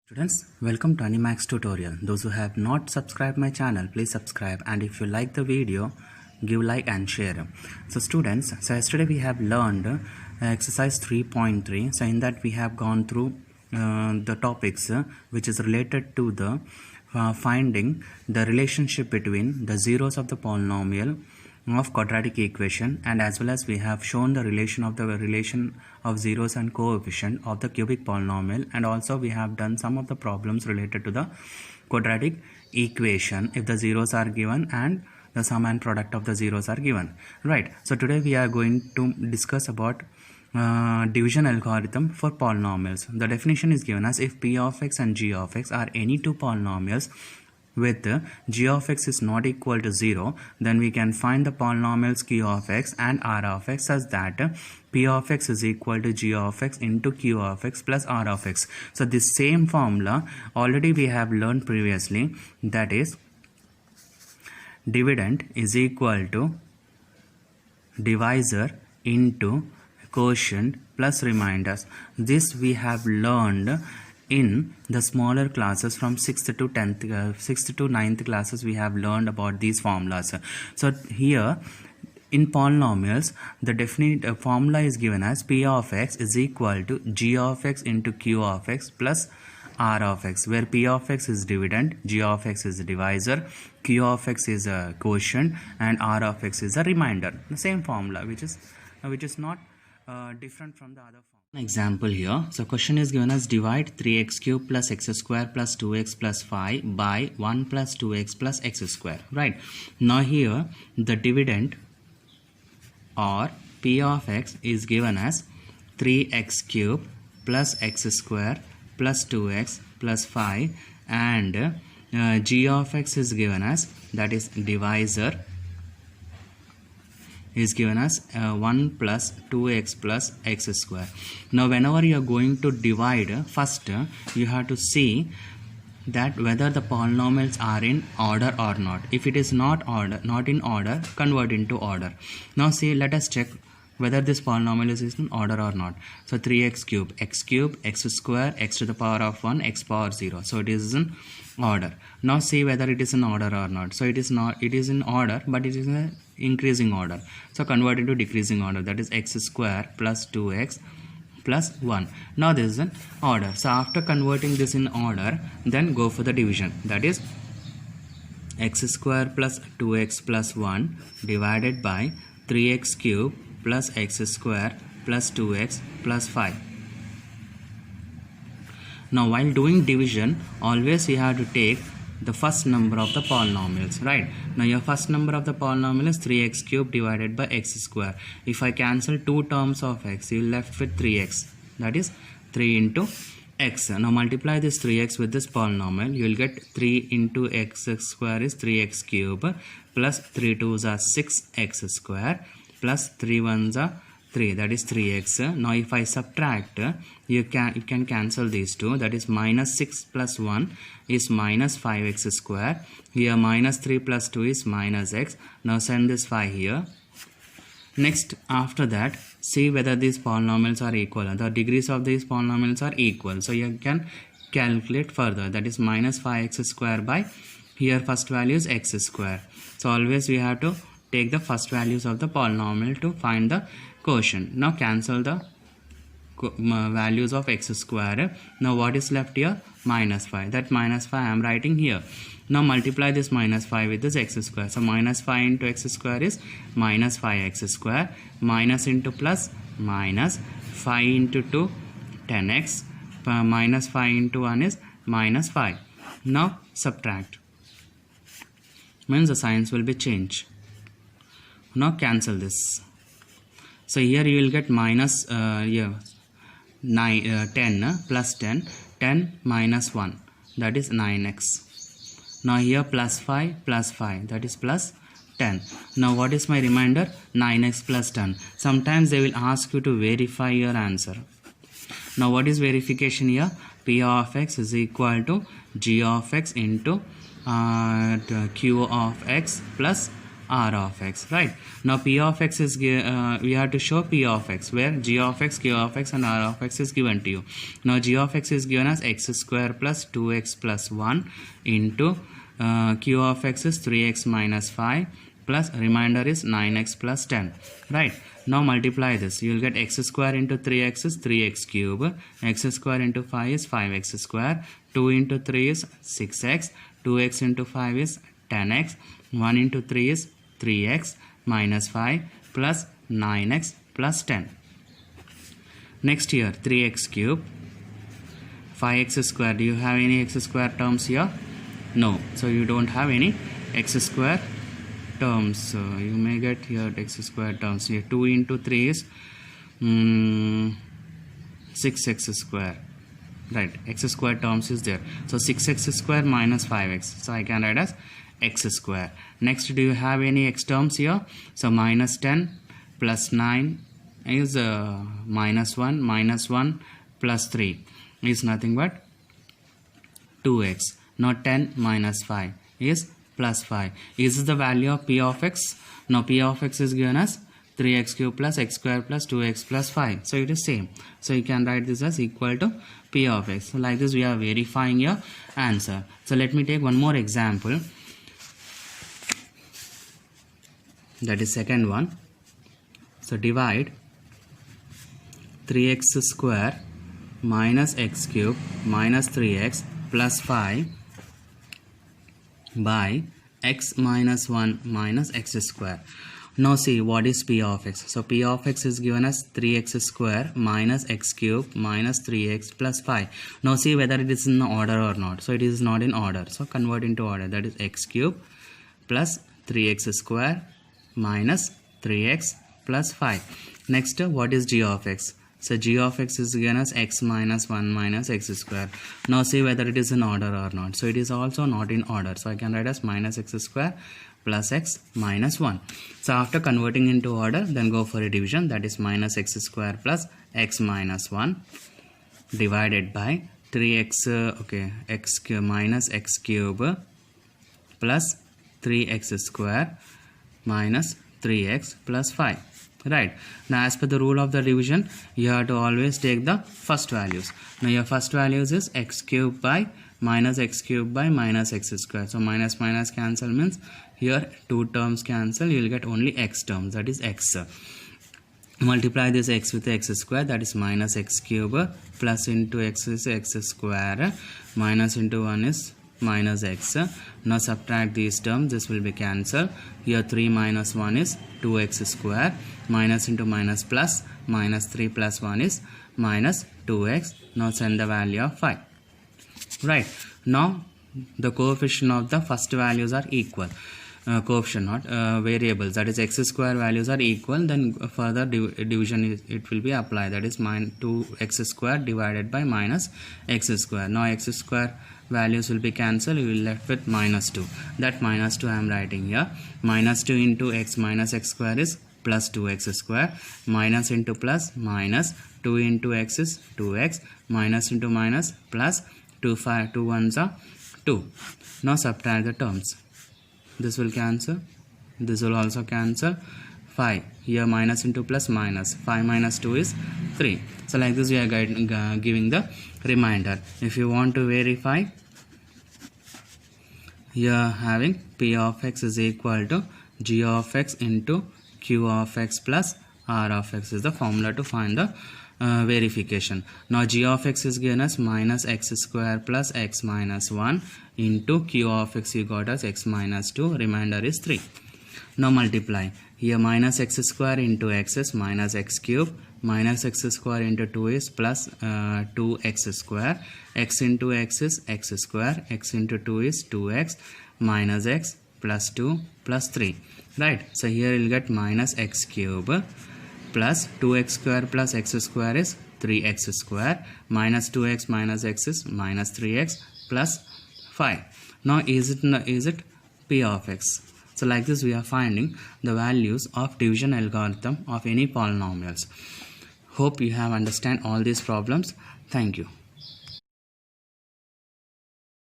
Students, welcome to Animax tutorial. Those who have not subscribed my channel, please subscribe, and if you like the video, give like and share. So students, yesterday we have learned exercise 3.3. So in that we have gone through the topics which is related to the finding the relationship between the zeros of the polynomial of quadratic equation, and as well as we have shown the relation of zeros and coefficient of the cubic polynomial, and also we have done some of the problems related to the quadratic equation if the zeros are given and the sum and product of the zeros are given, right? So today we are going to discuss about division algorithm for polynomials. The definition is given as if p of x and g of x are any two polynomials with g of x is not equal to 0, then we can find the polynomials q of x and r of x such that p of x is equal to g of x into q of x plus r of x. So this same formula already we have learned previously, that is dividend is equal to divisor into quotient plus remainders. This we have learned in the smaller classes from 6th to 9th classes. We have learned about these formulas. So here in polynomials, the definite formula is given as p of x is equal to g of x into q of x plus r of x, where p of x is dividend, g of x is a divisor, q of x is a quotient, and r of x is a remainder. The same formula which is not different from the other form. Example here. So question is given as divide 3x cube plus x square plus 2x plus 5 by 1 plus 2x plus x square, right? Now here the dividend or p of x is given as 3x cube plus x square plus 2x plus 5, and g of x is given as, that is divisor, is given as 1 plus 2x plus x square. Now whenever you are going to divide, first you have to see that whether the polynomials are in order or not. If it is not in order, convert into order. Now see, let us check whether this polynomial is in order or not. So 3x cube, x square, x to the power of 1, x power 0. So it is in order. Now see whether it is in order or not. So it is not, it is in order, but it is in increasing order. So convert into decreasing order, that is x square plus 2x plus 1. Now this is in order. So after converting this in order, then go for the division, that is x square plus 2x plus 1 divided by 3x cube plus x square plus 2x plus 5. Now while doing division, always you have to take the first number of the polynomials, right? Now your first number of the polynomial is 3x cube divided by x square. If I cancel two terms of x, you will left with 3x, that is 3 into x. Now multiply this 3x with this polynomial, you will get 3 into x square is 3x cube plus 3 2s are 6x square plus 3 1s are 3, that is 3x. Now if I subtract, you can cancel these two, that is minus 6 plus 1 is minus 5x square. Here minus 3 plus 2 is minus x. Now send this 5 here. Next, after that, see whether these polynomials are equal. The degrees of these polynomials are equal. So you can calculate further, that is minus 5x square by, here first value is x square. So always we have to take the first values of the polynomial to find the quotient. Now cancel the values of x square. Now what is left here? Minus 5. That minus 5 I am writing here. Now multiply this minus 5 with this x square. So minus 5 into x square is minus 5x square. Minus into plus, minus 5 into 2, 10x. Minus 5 into 1 is minus 5. Now subtract. Means the signs will be changed. Now cancel this. So here you will get minus 10 plus 10 minus 1, that is 9x. Now here plus 5, that is plus 10. Now what is my remainder? 9x plus 10. Sometimes they will ask you to verify your answer. Now what is verification here? P of x is equal to g of x into q of x plus r of x, right? Now p of x is we have to show p of x, where g of x, q of x and r of x is given to you. Now g of x is given as x square plus 2x plus 1 into q of x is 3x minus 5 plus remainder is 9x plus 10, right? Now multiply this, you will get x square into 3x is 3x cube, x square into 5 is 5x square, 2 into 3 is 6x, 2x into 5 is 10x, 1 into 3 is 3x minus 5 plus 9x plus 10. Next here 3x cube, 5x square. Do you have any x square terms here? No, so you don't have any x square terms. So you may get here x square terms here. 2 into 3 is 6x square, right? X square terms is there, so 6x square minus 5x, so I can write as x square. Next, do you have any x terms here? So minus 10 plus 9 is minus 1 plus 3 is nothing but 2x. Now 10 minus 5 is plus 5. Is this the value of p of x? Now p of x is given as 3x cube plus x square plus 2x plus 5. So it is same. So you can write this as equal to p of x. So like this we are verifying your answer. So let me take one more example. That is second one. So divide 3x square minus x cube minus 3x plus 5 by x minus 1 minus x square. Now see what is p of x. So p of x is given as 3x square minus x cube minus 3x plus 5. Now see whether it is in order or not. So it is not in order. So convert into order. That is x cube plus 3x square minus 3x plus 5. Next, what is g of x? So g of x is given as x minus 1 minus x square. Now see whether it is in order or not. So it is also not in order. So I can write as minus x square plus x minus 1. So after converting into order, then go for a division. That is minus x square plus x minus 1 divided by 3x x minus x cube plus 3x square minus 3x plus 5. Right. Now as per the rule of the division, you have to always take the first values. Now your first values is x cube by minus x cube by minus x square. So minus minus cancel means here two terms cancel, you will get only x terms, that is x. Multiply this x with x square, that is minus x cube plus into x is x square minus into 1 is minus x. Now subtract these terms, this will be cancelled. Here 3 minus 1 is 2x square, minus into minus plus, minus 3 plus 1 is minus 2x. Now send the value of 5. Right. Now the coefficient of the first values are equal. Coefficient, not variables, that is x square values are equal, then further division it will be applied, that is 2x square divided by minus x square. Now x square values will be cancelled, you will left with minus 2. That minus 2 I am writing here. Minus 2 into x minus x square is plus 2x square, minus into plus minus 2 into x is 2x, minus into minus plus 2 ones are 2. Now subtract the terms. This will cancel, this will also cancel. 5 here, minus into plus minus, 5 minus 2 is 3. So like this we are giving the remainder. If you want to verify, here having p of x is equal to g of x into q of x plus r of x is the formula to find the verification. Now g of x is given as minus x square plus x minus 1 into q of x you got as x minus 2, remainder is 3. Now multiply, here minus x square into x is minus x cube, minus x square into 2 is plus 2x square, x into x is x square, x into 2 is 2x, minus x plus 2 plus 3. Right. So here you will get minus x cube plus 2x square plus x square is 3x square, minus 2x minus x is minus 3x plus 5. Now is it p of x? So like this we are finding the values of division algorithm of any polynomials. Hope you have understand all these problems. Thank you.